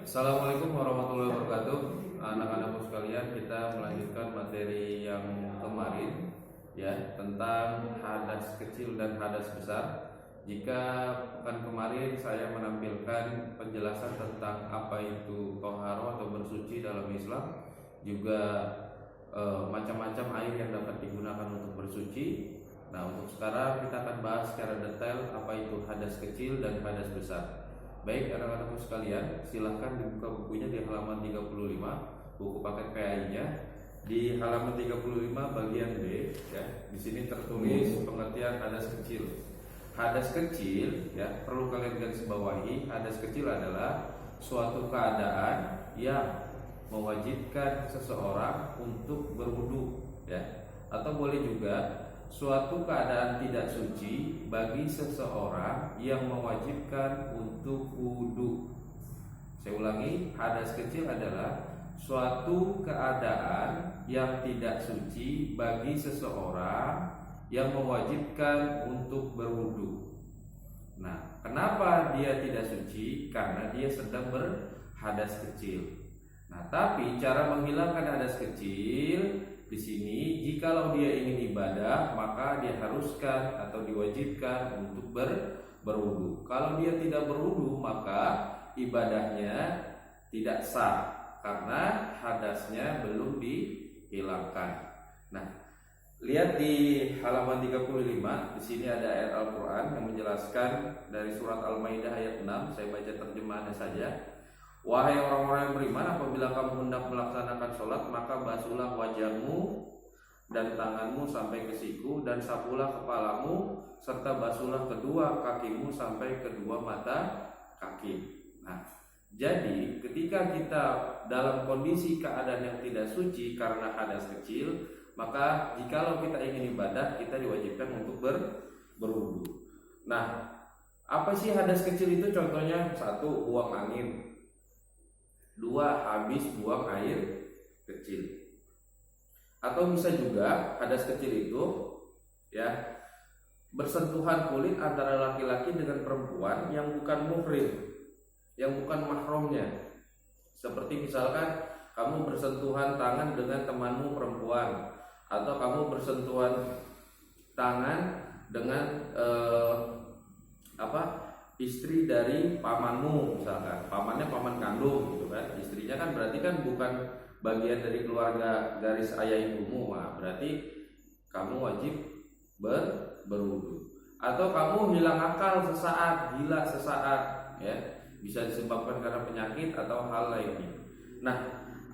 Assalamualaikum warahmatullahi wabarakatuh. Anak-anakku sekalian, kita melanjutkan materi yang kemarin ya, tentang hadas kecil dan hadas besar. Jika pekan kemarin saya menampilkan penjelasan tentang apa itu toharo atau bersuci dalam Islam, juga macam-macam air yang dapat digunakan untuk bersuci. Nah, untuk sekarang kita akan bahas secara detail apa itu hadas kecil dan hadas besar. Baik anak-anakku sekalian, silahkan dibuka bukunya di halaman 35, buku paket PAI-nya. Di halaman 35 bagian B ya. Di sini tertulis pengertian hadas kecil. Hadas kecil ya, perlu kalian garis bawahi, hadas kecil adalah suatu keadaan yang mewajibkan seseorang untuk berwudu ya. Atau boleh juga suatu keadaan tidak suci bagi seseorang yang mewajibkan untuk wudu. Saya ulangi, hadas kecil adalah suatu keadaan yang tidak suci bagi seseorang yang mewajibkan untuk berwudu. Nah, kenapa dia tidak suci? Karena dia sedang berhadas kecil. Nah, tapi cara menghilangkan hadas kecil di sini, jikalau dia ingin ibadah, maka dia haruskan atau diwajibkan untuk berwudu. Kalau dia tidak berwudu, maka ibadahnya tidak sah karena hadasnya belum dihilangkan. Nah, lihat di halaman 35, di sini ada ayat Al-Qur'an yang menjelaskan dari surat Al-Maidah ayat 6. Saya baca terjemahannya saja. Wahai orang-orang yang beriman, apabila kamu hendak melaksanakan sholat, maka basuhlah wajahmu dan tanganmu sampai ke siku, dan sapulah kepalamu, serta basuhlah kedua kakimu sampai kedua mata kaki. Nah, jadi ketika kita dalam kondisi keadaan yang tidak suci karena hadas kecil, maka jikalau kita ingin ibadah, kita diwajibkan untuk berwudu. Nah, apa sih hadas kecil itu? Contohnya, 1. Buang angin, 2. Habis buang air kecil. Atau bisa juga hadas kecil itu ya, bersentuhan kulit antara laki-laki dengan perempuan yang bukan muhrim, yang bukan mahramnya. Seperti misalkan kamu bersentuhan tangan dengan temanmu perempuan, atau kamu bersentuhan tangan dengan istri dari pamanmu, misalkan pamannya paman kandung gitu kan, istrinya kan berarti kan bukan bagian dari keluarga garis ayah ibumu. Nah, berarti kamu wajib berwudu. Atau kamu hilang akal sesaat, gila sesaat ya, bisa disebabkan karena penyakit atau hal lainnya. Nah,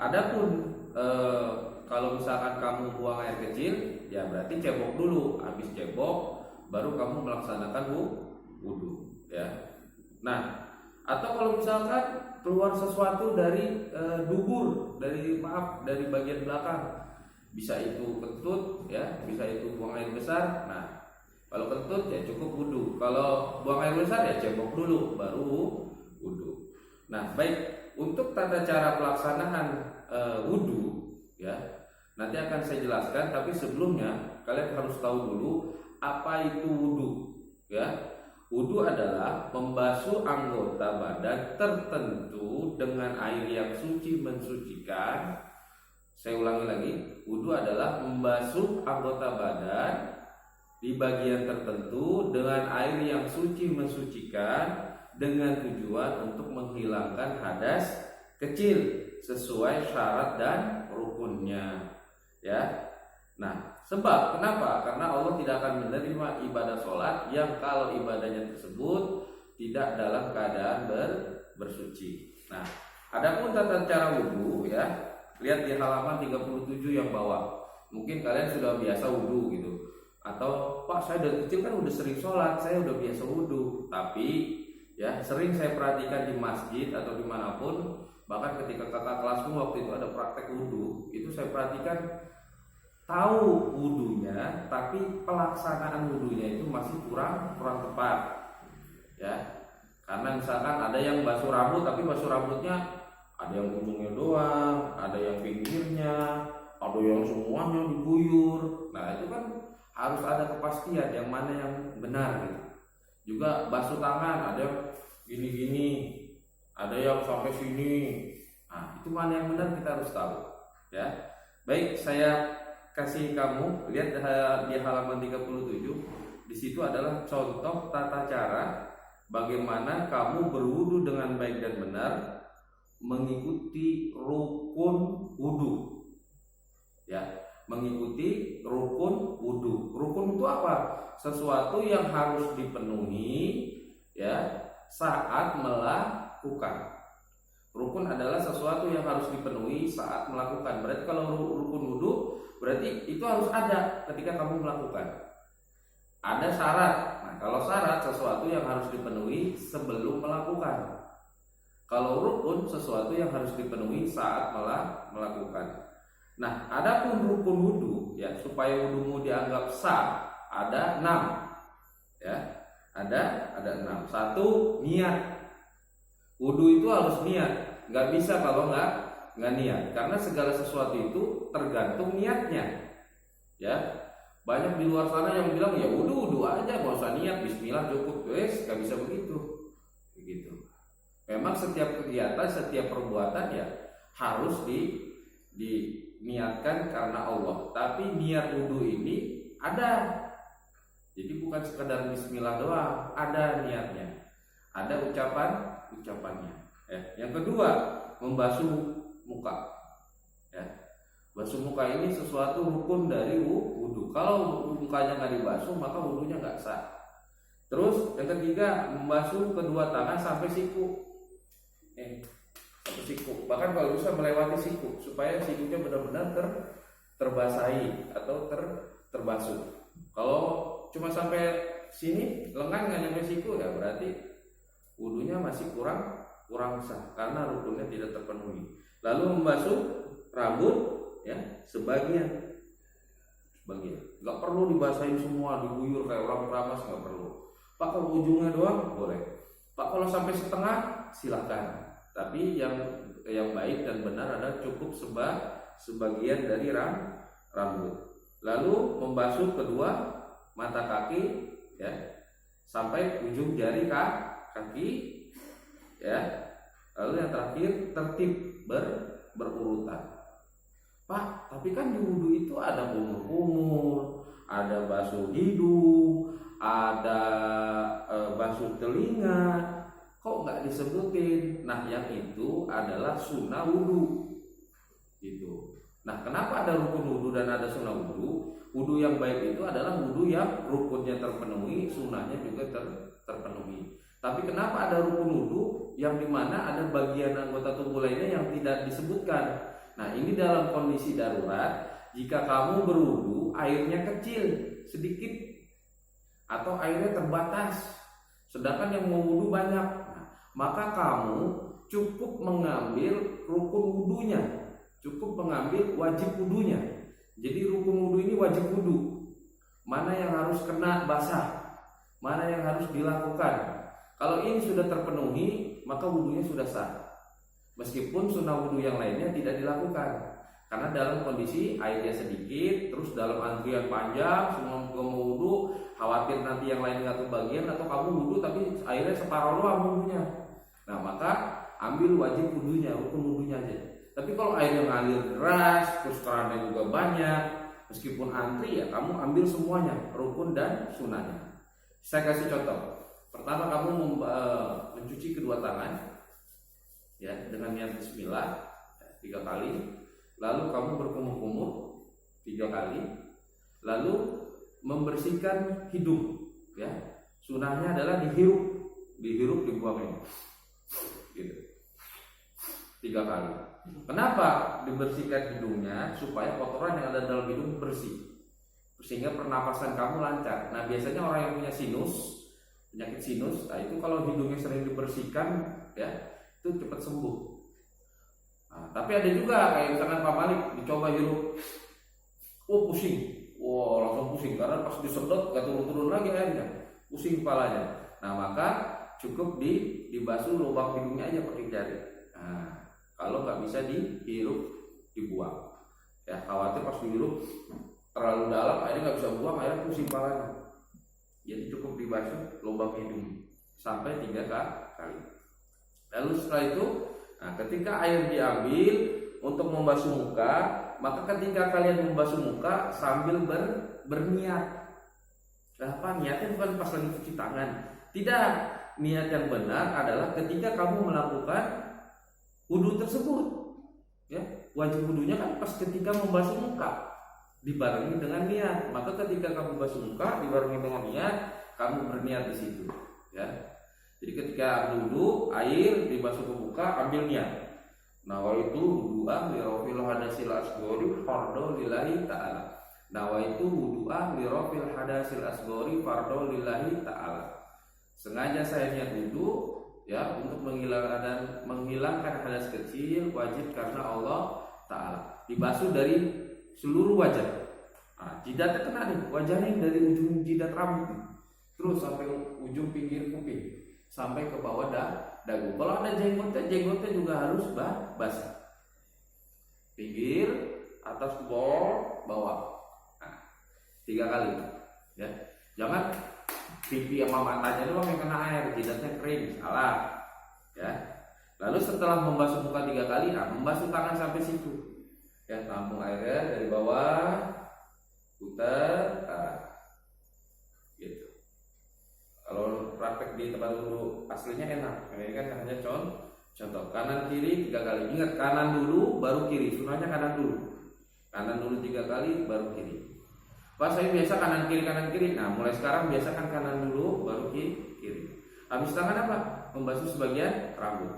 adapun kalau misalkan kamu buang air kecil, ya berarti cebok dulu, habis cebok baru kamu melaksanakan wudu ya. Nah, atau kalau misalkan keluar sesuatu dari dubur, dari bagian belakang, bisa itu kentut ya, bisa itu buang air besar. Nah, kalau kentut ya cukup wudu, kalau buang air besar ya cebok dulu baru wudu. Nah, baik, untuk tata cara pelaksanaan wudu ya, nanti akan saya jelaskan, tapi sebelumnya kalian harus tahu dulu apa itu wudu ya. Wudu adalah membasuh anggota badan tertentu dengan air yang suci mensucikan. Saya ulangi lagi, wudu adalah membasuh anggota badan di bagian tertentu dengan air yang suci mensucikan, dengan tujuan untuk menghilangkan hadas kecil sesuai syarat dan rukunnya ya. Nah, sebab kenapa? Karena Allah tidak akan menerima ibadah sholat yang kalau ibadahnya tersebut tidak dalam keadaan bersuci. Nah, adapun tata cara wudu ya, lihat di halaman 37 yang bawah. Mungkin kalian sudah biasa wudu gitu, atau Pak, saya dari kecil kan udah sering sholat, saya udah biasa wudu. Tapi ya, sering saya perhatikan di masjid atau dimanapun, bahkan ketika kakak kelasku waktu itu ada praktek wudu, itu saya perhatikan tahu wudunya, tapi pelaksanaan wudunya itu masih kurang tepat ya. Karena misalkan ada yang basuh rambut, tapi basuh rambutnya ada yang ujungnya doang, ada yang pinggirnya, ada yang semuanya diguyur. Nah, itu kan harus ada kepastian yang mana yang benar gitu. Juga basuh tangan, ada yang gini-gini, ada yang sampai sini. Nah, itu mana yang benar kita harus tahu, ya. Baik, saya kasih kamu lihat di halaman 37. Di situ adalah contoh tata cara bagaimana kamu berwudu dengan baik dan benar mengikuti rukun wudu. Ya, mengikuti rukun wudu. Rukun itu apa? Sesuatu yang harus dipenuhi ya saat melakukan. Rukun adalah sesuatu yang harus dipenuhi saat melakukan. Berarti kalau rukun wudu berarti itu harus ada ketika kamu melakukan. Ada syarat. Nah, kalau syarat sesuatu yang harus dipenuhi sebelum melakukan. Kalau rukun sesuatu yang harus dipenuhi saat melakukan. Nah, adapun rukun wudu ya supaya wudumu dianggap sah ada 6. Ya. Ada 6. 1, niat. Wudu itu harus niat. Nggak bisa kalau nggak niat. Karena segala sesuatu itu tergantung niatnya. Ya. Banyak di luar sana yang bilang ya wudu aja, nggak usah niat, bismillah cukup. Nggak bisa begitu. Begitu. Memang setiap kegiatan, setiap perbuatan ya harus diniatkan karena Allah. Tapi niat wudu ini ada. Jadi bukan sekedar bismillah doang, ada niatnya. Ada ucapannya. Yang kedua, membasuh muka. Ya. Basuh muka ini sesuatu rukun dari wudu. Kalau mukanya nggak dibasuh, maka wudunya nggak sah. Terus yang ketiga, membasuh kedua tangan sampai siku. Sampai siku. Bahkan kalau bisa melewati siku, supaya sikunya benar-benar terbasahi atau terbasuh. Kalau cuma sampai sini, lengan nggak nyampe siku, ya berarti wudunya masih kurang sah karena rukunnya tidak terpenuhi. Lalu membasuh rambut ya sebagian, nggak perlu dibasahin semua, diguyur kayak orang keramas, nggak perlu. Pak, kalau ujungnya doang boleh. Pak, kalau sampai setengah silakan. Tapi yang baik dan benar adalah cukup sebagian dari rambut. Lalu membasuh kedua mata kaki ya sampai ujung jari kaki ya. Lalu yang terakhir tertib berurutan. Pak, tapi kan di wudu itu ada kumur-kumur, ada basuh hidung, ada basuh telinga, kok nggak disebutin? Nah, yang itu adalah sunnah wudu, gitu. Nah, kenapa ada rukun wudu dan ada sunnah wudu? Wudu yang baik itu adalah wudu yang rukunnya terpenuhi, sunnahnya juga terpenuhi. Tapi kenapa ada rukun wudu yang dimana ada bagian anggota tubuh lainnya yang tidak disebutkan? Nah, ini dalam kondisi darurat, jika kamu berwudu airnya kecil, sedikit, atau airnya terbatas, sedangkan yang mau wudu banyak, maka kamu cukup mengambil rukun wudunya, cukup mengambil wajib wudunya. Jadi rukun wudu ini wajib wudu. Mana yang harus kena basah, mana yang harus dilakukan. Kalau ini sudah terpenuhi, maka wudunya sudah sah. Meskipun sunnah wudu yang lainnya tidak dilakukan, karena dalam kondisi airnya sedikit, terus dalam antrian panjang, semua mau wudu, khawatir nanti yang lain nggak kebagian, atau kamu wudu tapi airnya separuh doang wudunya. Nah, maka ambil wajib wudunya, rukun wudunya aja. Tapi kalau airnya ngalir deras, terus kerannya juga banyak, meskipun antri ya kamu ambil semuanya, rukun dan sunnahnya. Saya kasih contoh. Pertama, kamu mencuci kedua tangan ya dengan niat bismillah 3 kali, lalu kamu berkumur-kumur 3 kali, lalu membersihkan hidung ya. Sunnahnya adalah dihirup dibuangnya gitu 3 kali. Kenapa dibersihkan hidungnya? Supaya kotoran yang ada dalam hidung bersih, sehingga pernapasan kamu lancar. Nah, biasanya orang yang punya penyakit sinus, nah itu kalau hidungnya sering dibersihkan ya itu cepat sembuh. Nah, tapi ada juga kayak misalkan Pak Malik dicoba hirup, pusing, langsung pusing karena pas disedot gak turun-turun lagi airnya, pusing kepalanya. Nah, maka cukup dibasuh lubang hidungnya aja pakai jari. Nah, kalau nggak bisa dihirup dibuang. Ya, khawatir pas dihirup terlalu dalam airnya nggak bisa buang, airnya pusing kepalanya. Jadi cukup dibasuh lubang hidung sampai 3 kali. Lalu setelah itu, nah, ketika air diambil untuk membasuh muka, maka ketika kalian membasuh muka sambil berniat. Apa niatnya? Bukan pas lagi cuci tangan. Tidak. Niat yang benar adalah ketika kamu melakukan wudhu tersebut. Ya, wajib wudhunya kan pas ketika membasuh muka dibarengi dengan niat. Maka ketika kamu basuh muka dibarengi dengan niat, kamu berniat di situ. Ya. Jadi ketika wudhu, air dibasuh ke muka, ambil niat. Nawaitu wudu'a li rafil hadasil asghari fardhu lillahi ta'ala. Nawaitu wudu'a li rafil hadasil asghari fardhu lillahi ta'ala. Sengaja saya niat wudhu ya untuk menghilangkan hadas kecil wajib karena Allah Ta'ala. Dibasuh dari seluruh wajah. Nah, jidatnya kena nih, wajahnya dari ujung jidat rambut terus sampai ujung pinggir kuping sampai ke bawah dagu. Kalau ada jenggotnya juga harus basah. Pinggir, atas, ke bawah. Nah, 3 kali. Ya, jangan pipi sama matanya doang yang kena air, jidatnya kering, salah. Ya. Lalu setelah membasuh muka 3 kali, membasuh tangan sampai situ. Ya, tampung airnya dari bawah, putar, gitu. Kalau praktek di tempat wudhu aslinya enak, ini kan hanya contoh. Kanan kiri 3 kali. Ingat, kanan dulu baru kiri. Sunahnya kanan dulu. Kanan dulu 3 kali baru kiri. Pas saya biasa kanan kiri. Nah, mulai sekarang biasakan kanan dulu baru kiri. Habis tangan apa? Membasuh sebagian rambut.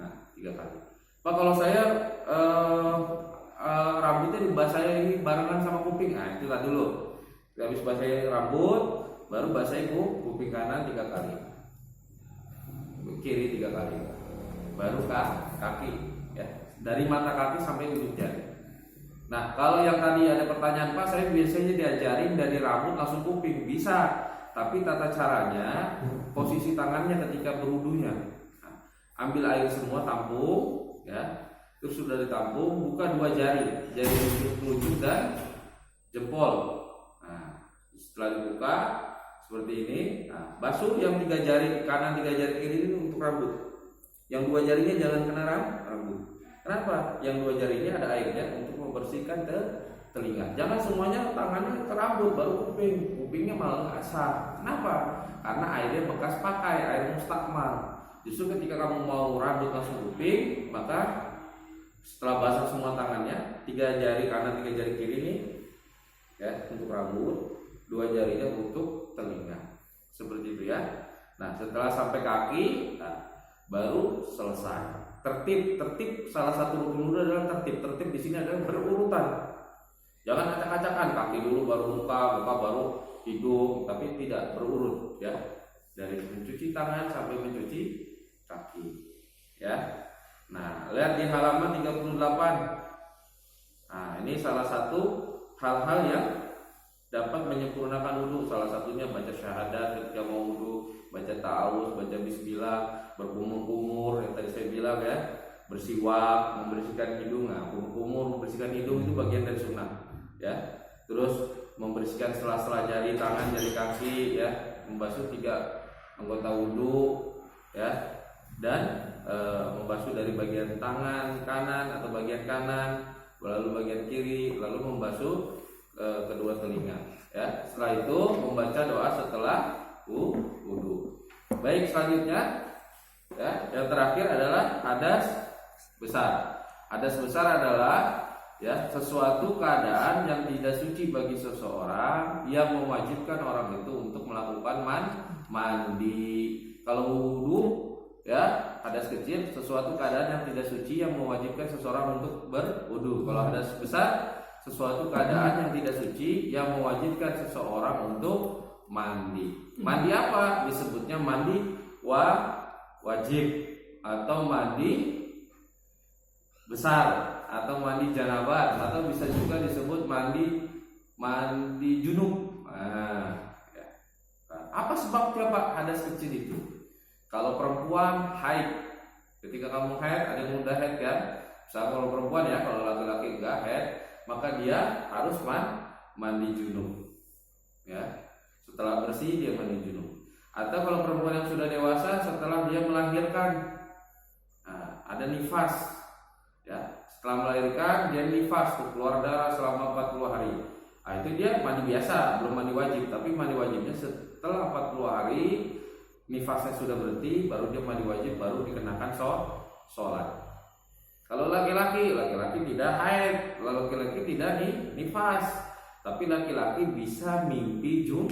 Nah, 3 kali. Pak, kalau saya rambutnya dibasahi barengan sama kuping. Nah, itu lah dulu. Habis basahi rambut, baru basahi kuping kanan 3 kali. Kiri 3 kali. Baru kaki, ya. Dari mata kaki sampai ujung jari. Nah, kalau yang tadi ada pertanyaan, Pak, saya biasanya diajarin dari rambut langsung kuping. Bisa, tapi tata caranya posisi tangannya ketika berwudunya. Nah, ambil air semua, tampung, ya. Terus sudah ditampung, buka 2 jari telunjuk dan jempol. Nah, setelah dibuka seperti ini, nah, basuh yang 3 jari kanan 3 jari kiri ini untuk rambut. Yang 2 jarinya jangan kena rambut. Kenapa? Yang 2 jari ini ada airnya untuk membersihkan telinga. Jangan semuanya tangannya ke rambut baru kupingnya malah asar. Kenapa? Karena airnya bekas pakai, air mustakmal. Justru ketika kamu mau rambut langsung kuping, maka setelah basah semua tangannya, 3 jari kanan 3 jari kiri ini ya untuk rambut, 2 jarinya untuk telinga. Seperti itu ya. Nah, setelah sampai kaki, baru selesai. Tertib salah satu rukun wudhu adalah tertib di sini adalah berurutan. Jangan acak-acakan, kaki dulu baru muka baru hidung, tapi tidak berurut ya. Dari mencuci tangan sampai mencuci kaki. Ya. Nah, lihat di halaman 38. Nah, ini salah satu hal-hal yang dapat menyempurnakan wudhu. Salah satunya baca syahadat ketika mau wudhu, baca ta'awuz, baca bismillah, berkumur-kumur yang tadi saya bilang ya, bersiwak, membersihkan hidung. Nah, kumur-kumur, membersihkan hidung itu bagian dari sunnah ya. Terus membersihkan sela-sela jari tangan, jari kaki ya, membasuh 3 anggota wudhu ya, dan membasuh dari bagian tangan kanan atau bagian kanan, lalu bagian kiri, lalu membasuh kedua telinga ya. Setelah itu membaca doa setelah wudhu. Baik, selanjutnya ya, yang terakhir adalah hadas besar. Hadas besar adalah ya sesuatu keadaan yang tidak suci bagi seseorang yang mewajibkan orang itu untuk melakukan mandi. Kalau wudhu ya, hadas kecil sesuatu keadaan yang tidak suci yang mewajibkan seseorang untuk berwudhu. Kalau hadas besar sesuatu keadaan yang tidak suci yang mewajibkan seseorang untuk mandi. Mandi apa? Disebutnya mandi wajib atau mandi besar atau mandi janabah, atau bisa juga disebut mandi junub. Nah, ya. Apa sebabnya Pak hadas kecil itu? Kalau perempuan haid, ketika kamu haid, ada yang muda haid kan? Misalnya kalau perempuan ya, kalau laki-laki enggak haid, maka dia harus mandi junub. Ya, setelah bersih dia mandi junub. Atau kalau perempuan yang sudah dewasa setelah dia melahirkan, ada nifas, ya. Setelah melahirkan dia nifas, keluar darah selama 40 hari. Itu dia mandi biasa, belum mandi wajib. Tapi mandi wajibnya setelah 40 hari nifasnya sudah berhenti, baru dia mandi wajib, baru dikenakan sholat. Kalau laki-laki tidak haid, laki-laki tidak nifas, tapi laki-laki bisa mimpi junub.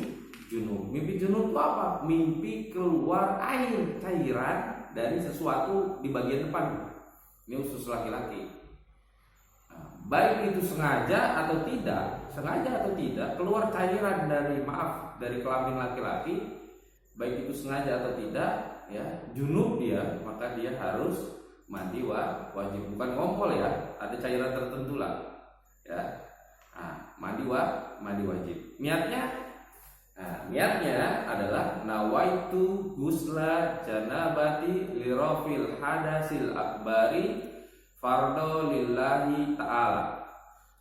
Mimpi junub itu apa? Mimpi keluar air, cairan dari sesuatu di bagian depan. Ini khusus laki-laki. Baik itu sengaja atau tidak keluar cairan dari kelamin laki-laki, baik itu sengaja atau tidak, ya, junub dia, maka dia harus mandi wajib. Bukan ngompol ya, ada cairan tertentu lah, ya. Mandi wajib. Niatnya adalah nawaitu gusla janabati lirafil hadasil akbari fardo lillahi ta'ala.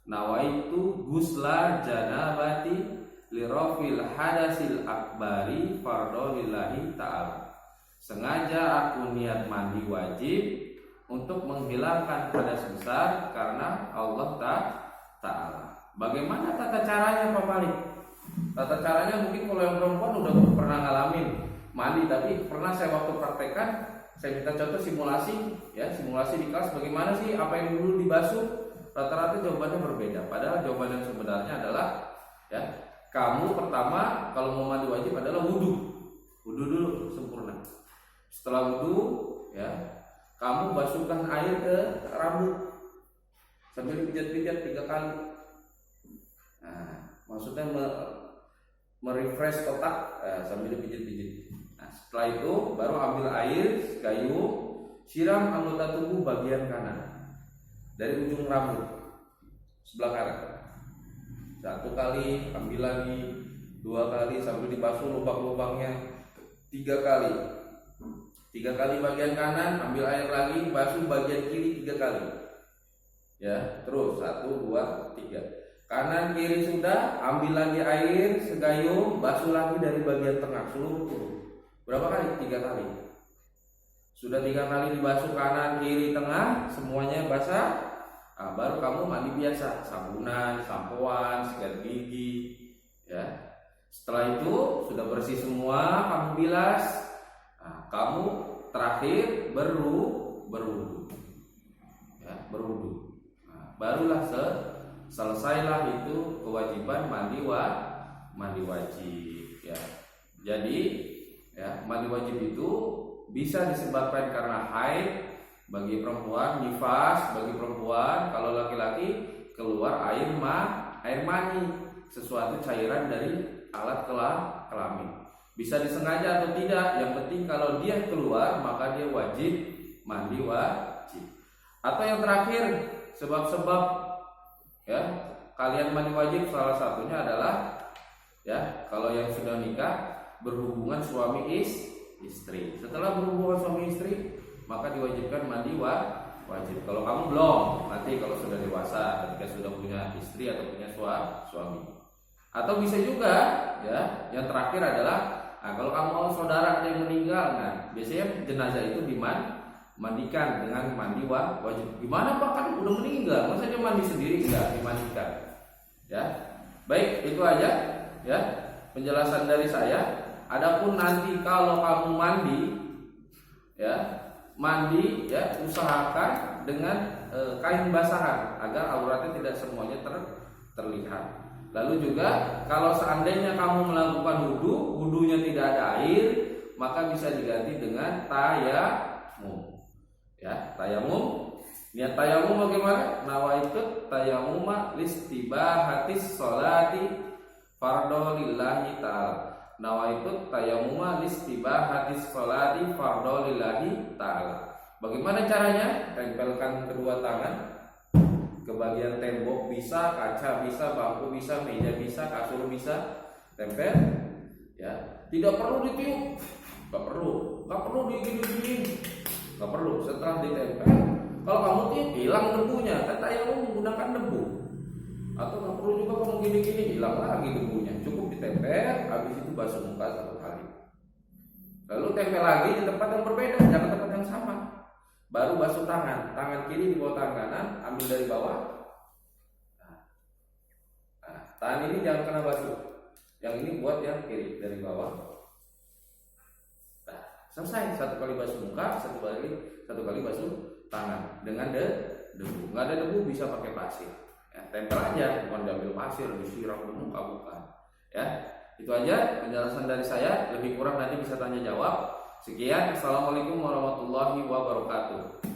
Nawaitu gusla janabati lirafil hadasil akbari fardo lillahi ta'ala. Sengaja aku niat mandi wajib untuk menghilangkan hadas besar karena Allah Ta'ala. Bagaimana tata caranya Pak Malik? Tata caranya mungkin kalau yang perempuan udah pernah ngalamin mandi, tapi pernah saya waktu praktekkan, saya minta contoh simulasi di kelas bagaimana sih apa yang dulu dibasuh, rata-rata jawabannya berbeda. Padahal jawaban yang sebenarnya adalah, ya, kamu pertama kalau mau mandi wajib adalah wudhu dulu sempurna. Setelah wudhu, ya, kamu basuhkan air ke rambut sambil dipijat-pijat 3 kali. Maksudnya merefresh otak sambil dipijit-pijit. Setelah itu baru ambil air gayung, siram anggota tubuh bagian kanan dari ujung rambut sebelah kanan. 1 kali, ambil lagi 2 kali sambil dibasuh lubang-lubangnya 3 kali. 3 kali bagian kanan, ambil air lagi, basuh bagian kiri 3 kali. Ya, terus 1, 2, 3. Kanan kiri sudah, ambil lagi air segayung, basuh lagi dari bagian tengah seluruh. Berapa kali? 3 kali. Sudah 3 kali dibasuh kanan kiri tengah, semuanya basah. Baru kamu mandi biasa, sabunan, sampoan, sikat gigi, ya. Setelah itu sudah bersih semua, kamu bilas. Kamu terakhir berwudu, ya, berwudu. Barulah selesailah itu kewajiban mandi wajib, ya. Jadi, ya, mandi wajib itu bisa disebabkan karena haid bagi perempuan, nifas bagi perempuan, kalau laki-laki keluar air mani, sesuatu cairan dari alat kelamin. Bisa disengaja atau tidak, yang penting kalau dia keluar maka dia wajib mandi wajib. Atau yang terakhir, sebab-sebab, ya, kalian mandi wajib salah satunya adalah, ya, kalau yang sudah nikah berhubungan suami istri. Setelah berhubungan suami istri maka diwajibkan mandi wajib. Kalau kamu belum, nanti kalau sudah dewasa, ketika sudah punya istri atau punya suami. Atau bisa juga, ya, yang terakhir adalah, kalau kamu saudara ada yang meninggal, biasanya jenazah itu dimandikan dengan mandi wajib. Gimana Pak, kan udah meninggal, masa dia mandi sendiri? Enggak, dimandikan. Ya, baik, itu aja, ya, penjelasan dari saya. Adapun nanti kalau kamu mandi, ya, usahakan dengan kain basahan agar auratnya tidak semuanya terlihat. Lalu juga kalau seandainya kamu melakukan wudunya tidak ada air, maka bisa diganti dengan tayamum. Ya, tayamum. Niat tayamum bagaimana? Nawaitu tayamuma listibahatis sholati fardhu lillahi ta'ala. Nawaitu tayamuma listibahatis sholati fardhu lillahi ta'ala. Bagaimana caranya? Tempelkan kedua tangan ke bagian tembok, bisa kaca, bisa bangku, bisa meja, bisa kasur, bisa tempel, ya. Tidak perlu ditiup, nggak perlu digini, nggak perlu. Setelah ditempel, kalau kamu tiup hilang debunya. Kata yang menggunakan debu, atau nggak perlu juga kamu gini hilang lagi debunya. Cukup ditempel, habis itu basuh muka 1 kali. Lalu tempel lagi di tempat yang berbeda, jangan tempat yang sama. Baru basuh tangan, tangan kiri di bawah tangan kanan, ambil dari bawah. Nah, tangan ini jangan kena basuh. Yang ini buat yang kiri dari bawah. Nah, selesai. Satu kali basuh muka, satu kali basuh tangan dengan debu. Nggak ada debu bisa pakai pasir. Ya, tempel aja, bukan diambil pasir, disiram ke muka, bukan. Ya, itu aja penjelasan dari saya. Lebih kurang nanti bisa tanya jawab. Sekian, assalamualaikum warahmatullahi wabarakatuh.